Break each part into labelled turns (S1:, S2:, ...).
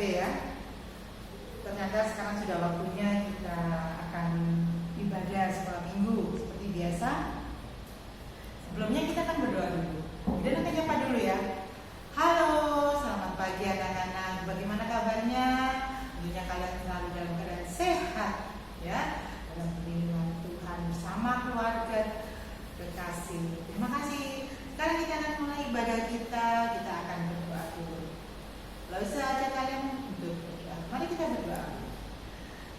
S1: ya. Ternyata sekarang sudah waktunya kita akan ibadah sekolah minggu seperti biasa. Sebelumnya kita akan berdoa dulu. Dan kita nyapa dulu ya. Halo, selamat pagi anak-anak. Bagaimana kabarnya? Tentunya kalian selalu dalam keadaan sehat ya, dalam perlindungan Tuhan bersama keluarga kekasih. Terima kasih. Sekarang kita akan mulai ibadah kita. Kita akan berdoa dulu. Lalu saja kalian untuk berdoa. Mari kita berdoa.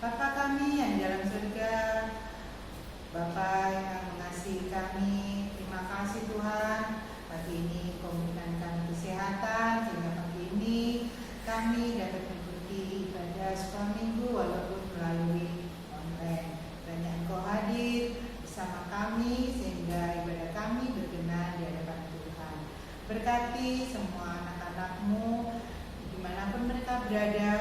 S1: Bapa kami yang di dalam surga, Bapa yang mengasihi kami, terima kasih Tuhan. Pagi ini Kau memberikan kami kesehatan sehingga pagi ini kami dapat mengikuti ibadah sekolah minggu walaupun melalui online. Dan Engkau hadir bersama kami sehingga ibadah kami berkenan di hadapan Tuhan. Berkati semua anak-anak-Mu dimanapun mereka berada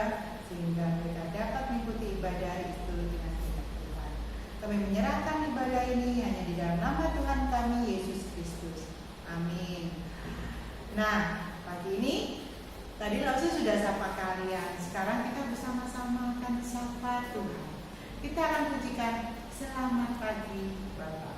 S1: sehingga mereka dapat mengikuti ibadah itu dengan kehendak Tuhan. Kami menyerahkan ibadah ini hanya di dalam nama Tuhan kami Yesus Kristus. Amin. Nah, pagi ini tadi Lausi sudah sapa kalian. Sekarang kita bersama-sama akan sapa Tuhan. Kita akan pujikan selamat pagi Bapak.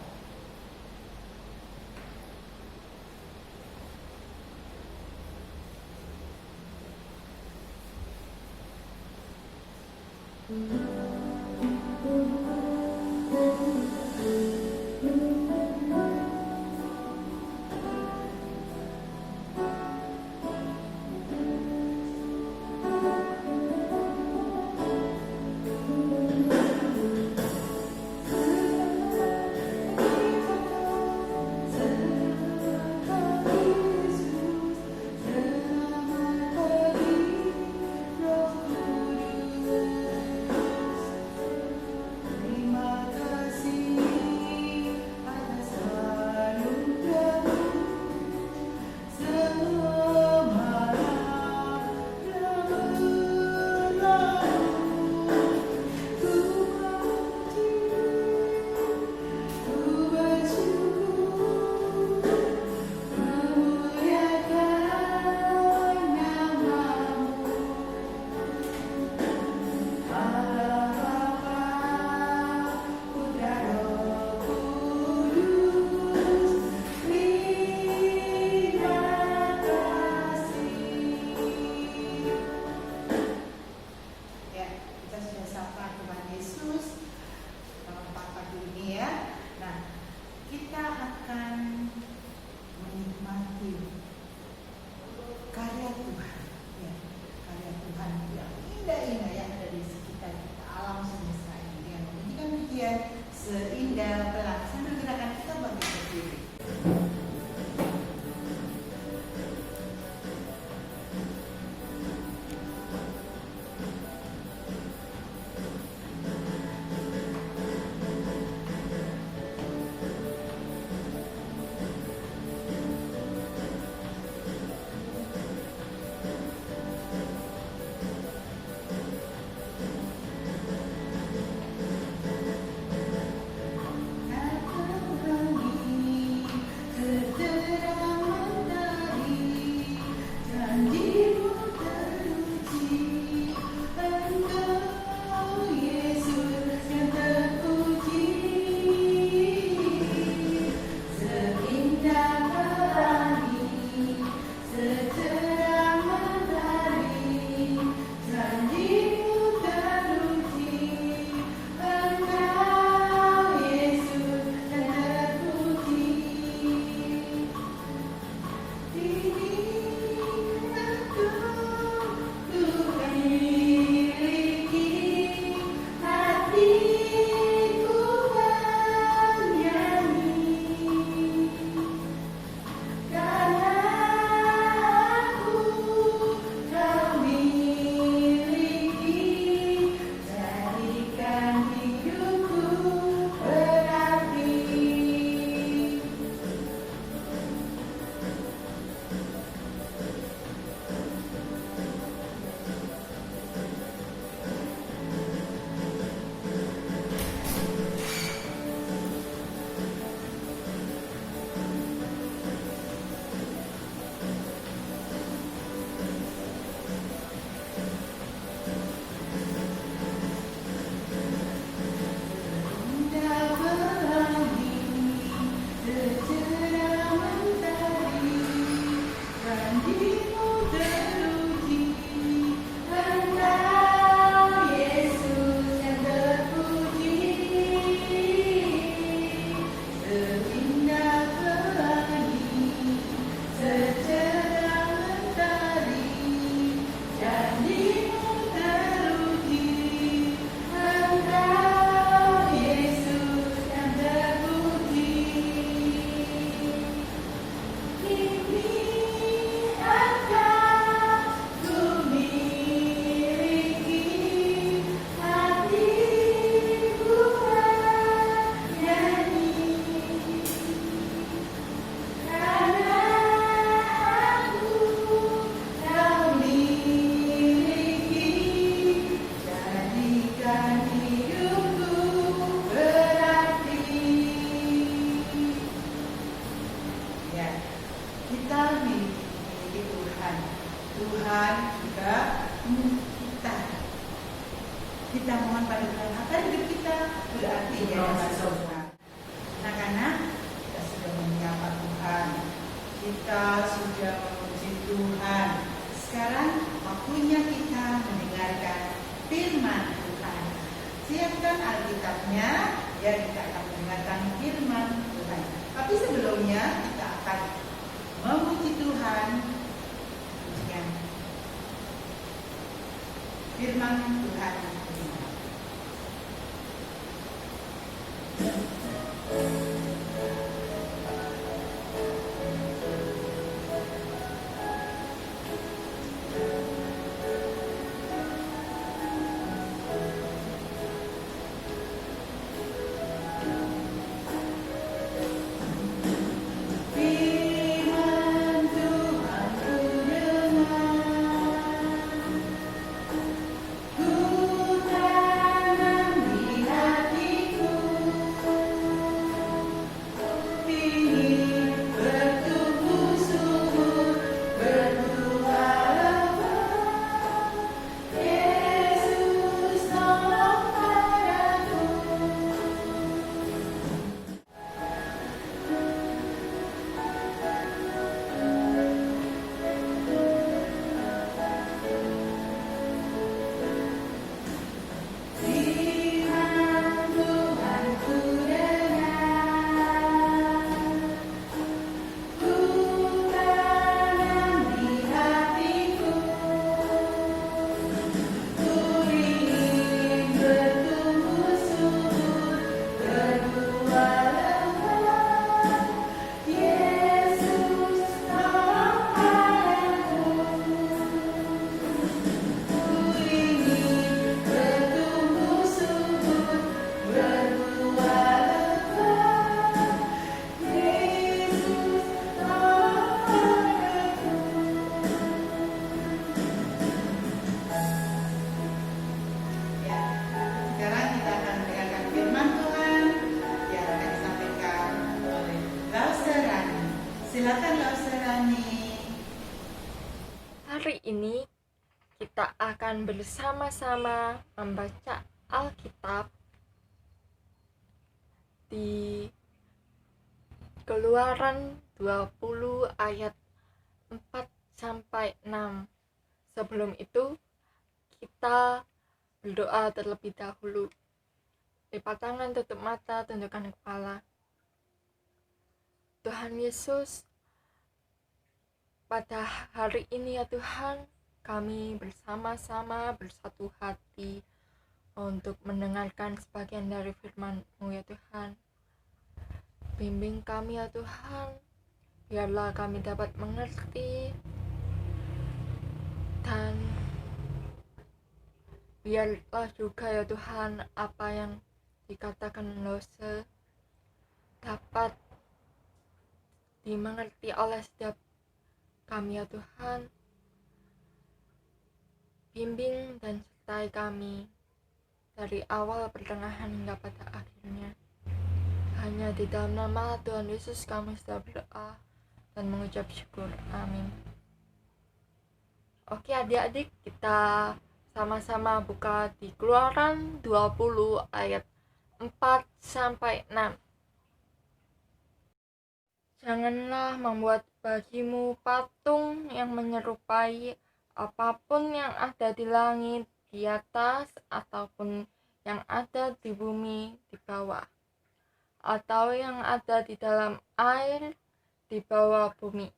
S1: menyiapkan Alkitabnya, ya kita akan mendengarkan firman Tuhan. Tapi sebelumnya kita akan memuji Tuhan. Pujian firman Tuhan.
S2: Hari ini kita akan bersama-sama membaca Alkitab di Keluaran 20 ayat 4-6. Sebelum itu kita berdoa terlebih dahulu. Lipat tangan, tutup mata, tundukkan kepala. Tuhan Yesus, pada hari ini ya Tuhan, kami bersama-sama bersatu hati untuk mendengarkan sebagian dari firman-Mu ya Tuhan. Bimbing kami ya Tuhan, biarlah kami dapat mengerti dan biarlah juga ya Tuhan apa yang dikatakan Lose dapat dimengerti oleh setiap kami ya Tuhan. Bimbing dan sertai kami dari awal, pertengahan hingga pada akhirnya. Hanya di dalam nama Tuhan Yesus kami sudah berdoa dan mengucap syukur. Amin. Oke adik-adik, kita sama-sama buka di Keluaran 20 ayat 4-6. Janganlah membuat bagimu patung yang menyerupai apapun yang ada di langit di atas, ataupun yang ada di bumi di bawah, atau yang ada di dalam air di bawah bumi.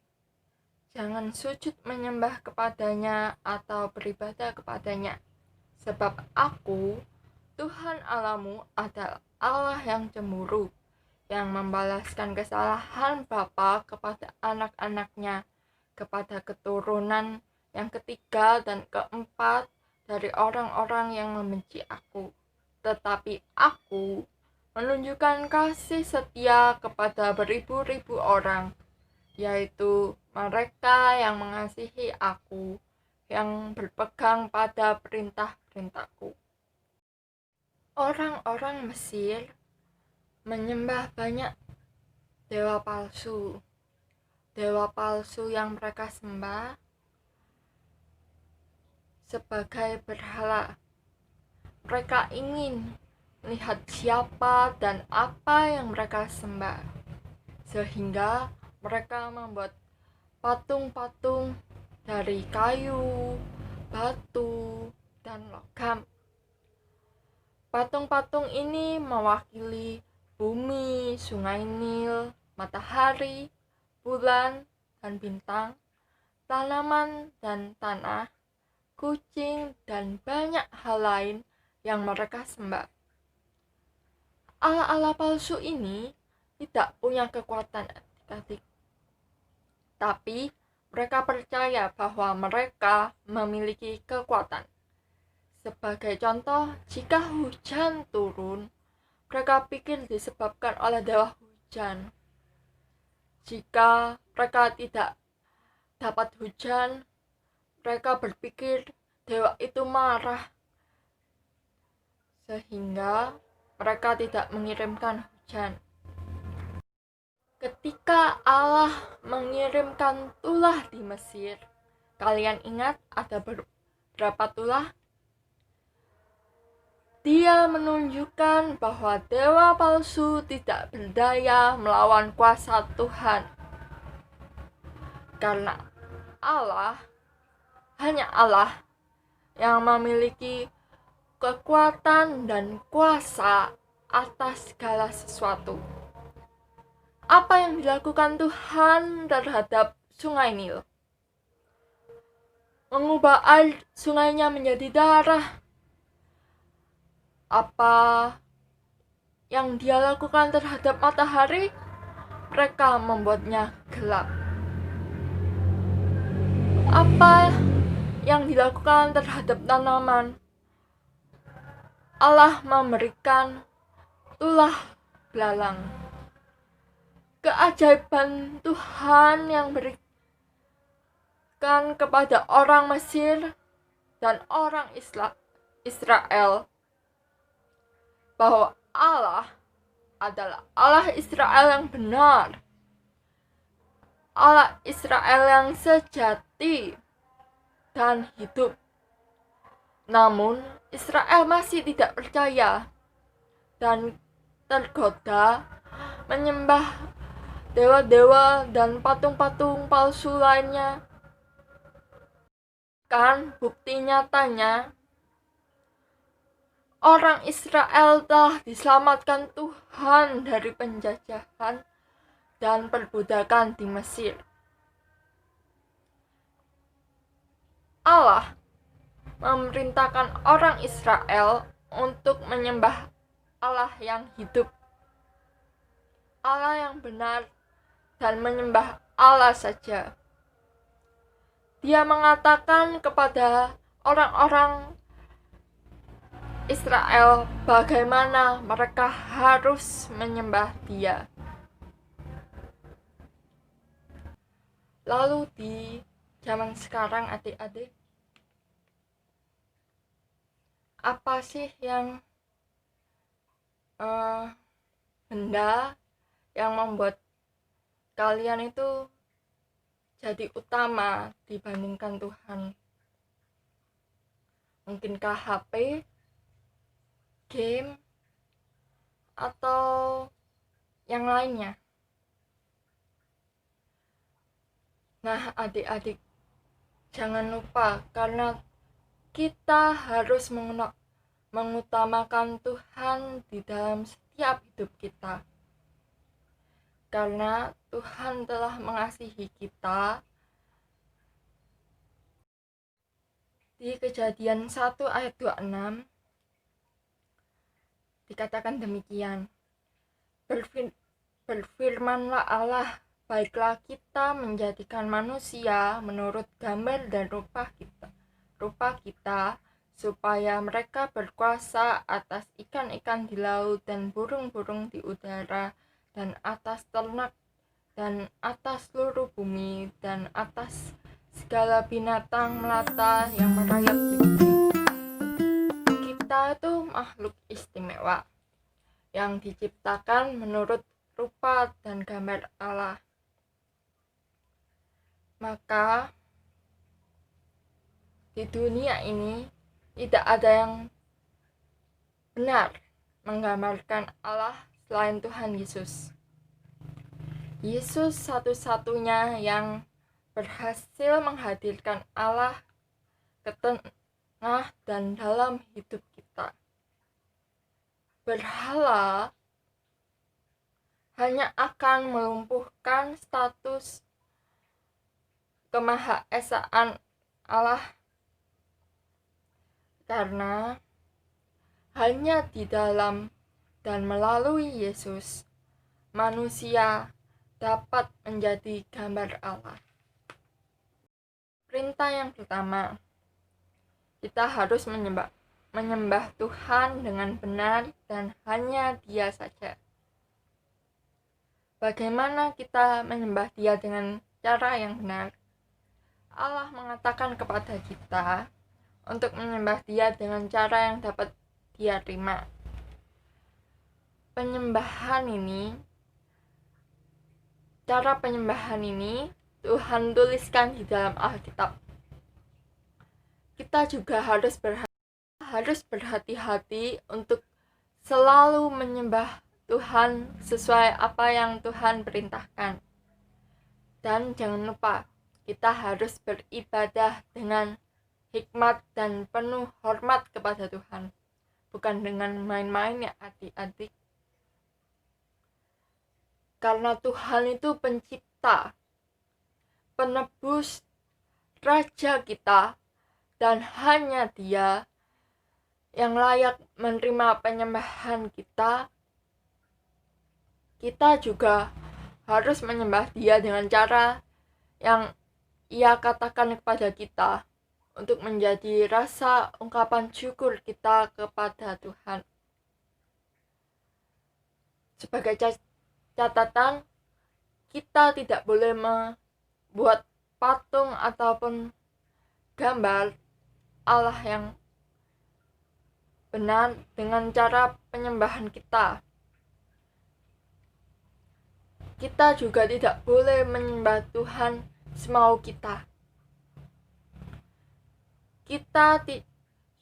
S2: Jangan sujud menyembah kepadanya atau beribadah kepadanya, sebab Aku, Tuhan Allahmu, adalah Allah yang cemburu, yang membalaskan kesalahan bapa kepada anak-anaknya, kepada keturunan yang ketiga dan keempat dari orang-orang yang membenci Aku. Tetapi Aku menunjukkan kasih setia kepada beribu-ribu orang, yaitu mereka yang mengasihi Aku, yang berpegang pada perintah-perintahku. Orang-orang Mesir menyembah banyak dewa palsu. Dewa palsu yang mereka sembah sebagai berhala. Mereka ingin melihat siapa dan apa yang mereka sembah, sehingga mereka membuat patung-patung dari kayu, batu, dan logam. Patung-patung ini mewakili bumi, sungai Nil, matahari, bulan, dan bintang, tanaman dan tanah, kucing, dan banyak hal lain yang mereka sembah. Allah-Allah palsu ini tidak punya kekuatan adik-adik. Tapi mereka percaya bahwa mereka memiliki kekuatan. Sebagai contoh, jika hujan turun, mereka pikir disebabkan oleh dewa hujan. Jika mereka tidak dapat hujan, mereka berpikir dewa itu marah, sehingga mereka tidak mengirimkan hujan. Ketika Allah mengirimkan tulah di Mesir, kalian ingat ada berapa tulah? Dia menunjukkan bahwa dewa palsu tidak berdaya melawan kuasa Tuhan. Karena hanya Allah yang memiliki kekuatan dan kuasa atas segala sesuatu. Apa yang dilakukan Tuhan terhadap sungai Nil? Mengubah air sungainya menjadi darah. Apa yang dia lakukan terhadap matahari? Mereka membuatnya gelap. Apa yang dilakukan terhadap tanaman? Allah memberikan tulah belalang. Keajaiban Tuhan yang berikan kepada orang Mesir dan orang Israel bahwa Allah adalah Allah Israel yang benar, Allah Israel yang sejati dan hidup. Namun Israel masih tidak percaya dan tergoda menyembah dewa-dewa dan patung-patung palsu lainnya. Kan bukti nyatanya orang Israel telah diselamatkan Tuhan dari penjajahan dan perbudakan di Mesir. Allah memerintahkan orang Israel untuk menyembah Allah yang hidup, Allah yang benar, dan menyembah Allah saja. Dia mengatakan kepada orang-orang Israel bagaimana mereka harus menyembah Dia. Lalu di zaman sekarang adik-adik, apa sih yang benda yang membuat kalian itu jadi utama dibandingkan Tuhan? Mungkinkah HP, game, atau yang lainnya? Nah, adik-adik, jangan lupa karena kita harus mengutamakan Tuhan di dalam setiap hidup kita. Karena Tuhan telah mengasihi kita. Di Kejadian 1 ayat 26 dikatakan demikian. Berfirmanlah Allah, baiklah kita menjadikan manusia menurut gambar dan rupa kita, supaya mereka berkuasa atas ikan-ikan di laut dan burung-burung di udara, dan atas ternak, dan atas seluruh bumi, dan atas segala binatang melata yang merayap di bumi. Kita itu makhluk istimewa yang diciptakan menurut rupa dan gambar Allah. Maka di dunia ini tidak ada yang benar menggambarkan Allah selain Tuhan Yesus. Yesus satu-satunya yang berhasil menghadirkan Allah ke tengah dan dalam hidup kita. berhala hanya akan melumpuhkan status kemahaesaan Allah, karena hanya di dalam dan melalui Yesus manusia dapat menjadi gambar Allah. Perintah yang pertama, kita harus menyembah Tuhan dengan benar dan hanya Dia saja. Bagaimana kita menyembah Dia dengan cara yang benar? Allah mengatakan kepada kita untuk menyembah Dia dengan cara yang dapat Dia terima. Cara penyembahan ini Tuhan tuliskan di dalam Alkitab. Kita juga harus berhati-hati untuk selalu menyembah Tuhan sesuai apa yang Tuhan perintahkan. Dan jangan lupa, kita harus beribadah dengan hikmat dan penuh hormat kepada Tuhan, bukan dengan main-main ya adik-adik. Karena Tuhan itu pencipta, penebus, Raja kita, dan hanya Dia yang layak menerima penyembahan kita. Kita juga harus menyembah Dia dengan cara yang Ia katakan kepada kita untuk menjadi rasa ungkapan syukur kita kepada Tuhan. Sebagai catatan, kita tidak boleh membuat patung ataupun gambar Allah yang benar dengan cara penyembahan kita. Kita juga tidak boleh menyembah Tuhan semau kita. Kita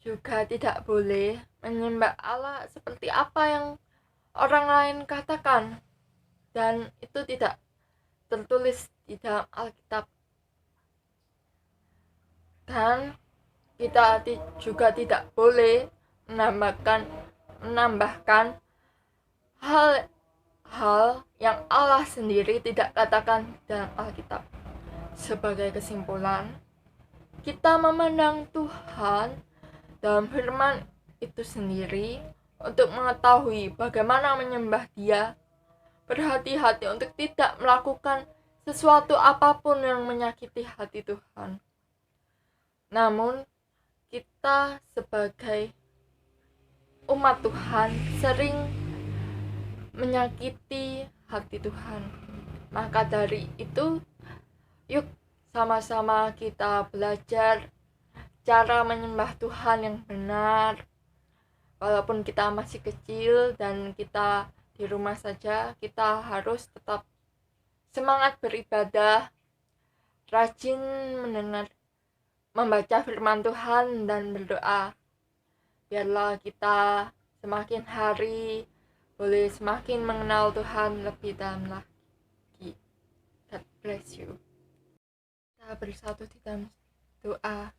S2: juga tidak boleh menyembah Allah seperti apa yang orang lain katakan, dan itu tidak tertulis di dalam Alkitab. Dan kita juga tidak boleh menambahkan hal yang Allah sendiri tidak katakan dalam Alkitab. Sebagai kesimpulan, kita memandang Tuhan dalam firman itu sendiri untuk mengetahui bagaimana menyembah Dia. Berhati-hati untuk tidak melakukan sesuatu apapun yang menyakiti hati Tuhan. Namun, kita sebagai umat Tuhan sering menyakiti hati Tuhan. Maka dari itu, yuk sama-sama kita belajar cara menyembah Tuhan yang benar. Walaupun kita masih kecil dan kita di rumah saja, kita harus tetap semangat beribadah, rajin membaca firman Tuhan dan berdoa. Biarlah kita semakin hari boleh semakin mengenal Tuhan lebih dalam lagi. God bless you. Kita bersatu di dalam doa.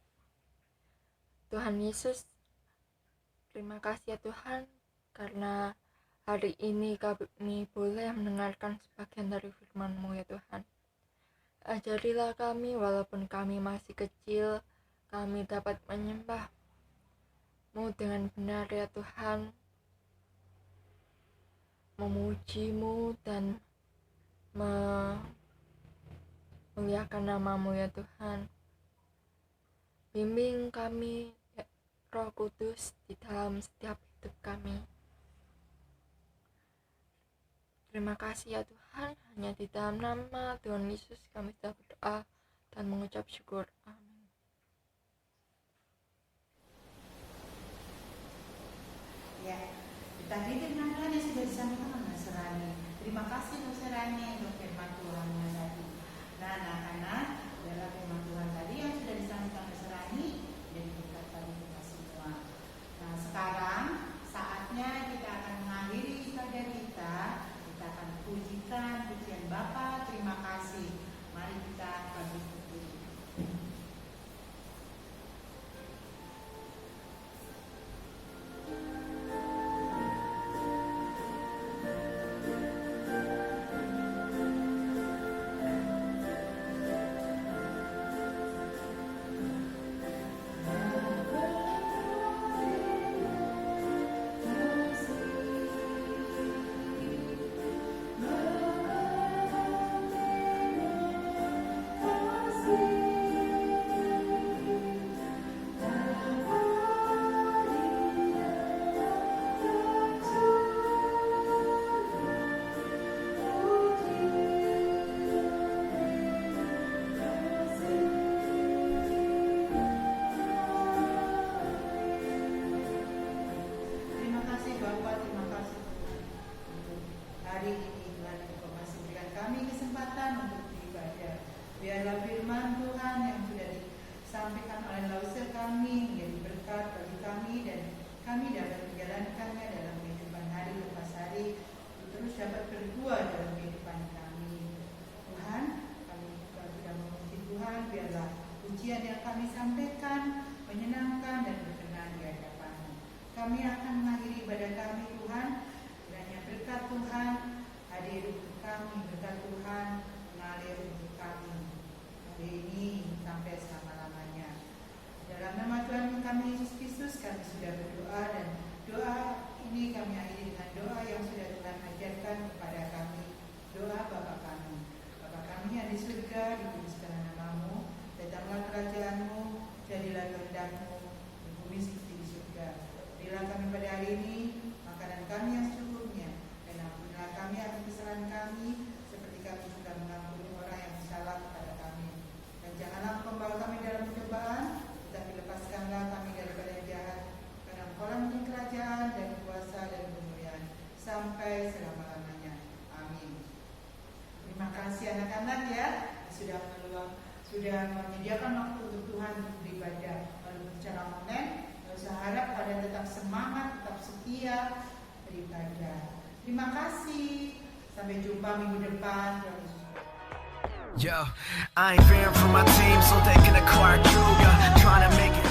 S2: Tuhan Yesus, terima kasih ya Tuhan, karena hari ini kami boleh mendengarkan sebagian dari firman-Mu ya Tuhan. Ajarilah kami walaupun kami masih kecil, kami dapat menyembah-Mu dengan benar ya Tuhan, memuji-Mu dan memuliakan nama-Mu ya Tuhan. Bimbing kami ya Roh Kudus di dalam setiap hidup kami. Terima kasih ya Tuhan, hanya di dalam nama Tuhan Yesus kami sudah berdoa dan mengucap syukur. Amin.
S1: Ya, kita dengan Tuhan yang sudah disampaikan Mas Rani. Terima kasih Mas Rani untuk firman Tuhan tadi. Nah, anak-anak, adalah firman Tuhan tadi yang sudah disampaikan Mas Rani dan berkat bagi kita semua. Nah, sekarang saatnya kita akan mengakhiri ibadah kita. Kita akan pujikan pujian Bapa, terima kasih. Mari kita bagi puji. Biarlah firman Tuhan yang sudah disampaikan oleh Lauser kami menjadi berkat bagi kami dan kami dapat menjalankannya dalam kehidupan hari lepas hari, terus dapat berbuah dalam kehidupan kami. Tuhan, kami sudah memuji Tuhan, biarlah ujian yang kami sampaikan menyenangkan dan berkenan di hadapan-Mu. Kami akan mengakhiri ibadah kami, Tuhan, kiranya berkat Tuhan hadir untuk kami, berkat Tuhan mengalir untuk kami hari ini sampai selama-lamanya. Dalam nama Tuhan kami Yesus Kristus kami sudah berdoa, dan doa ini kami akhiri dengan doa yang sudah Tuhan ajarkan kepada kami. Doa Bapa kami. Bapa kami yang di surga, dikuduskanlah nama-Mu, datanglah kerajaan-Mu, jadilah kehendak-Mu di bumi seperti di surga. Berilah kami pada hari ini makanan kami yang secukupnya, dan ampunilah kami akan kesalahan kami, seperti kami juga mengampuni orang yang bersalah kepada kami. Dan janganlah membawa kami dalam pencobaan, tetapi lepaskanlah kami daripada yang jahat, karena Engkau-lah punya kerajaan dan kuasa dan kemuliaan sampai selama-lamanya. Amin. Terima kasih anak-anak ya, sudah menyediakan waktu untuk Tuhan untuk beribadah walaupun secara online. Saya harap kalian tetap semangat, tetap setia beribadah. Terima kasih. Sampai jumpa minggu depan.
S3: Yo, I ain't fearing for my team, so they can acquire Cougar. Trying to make it.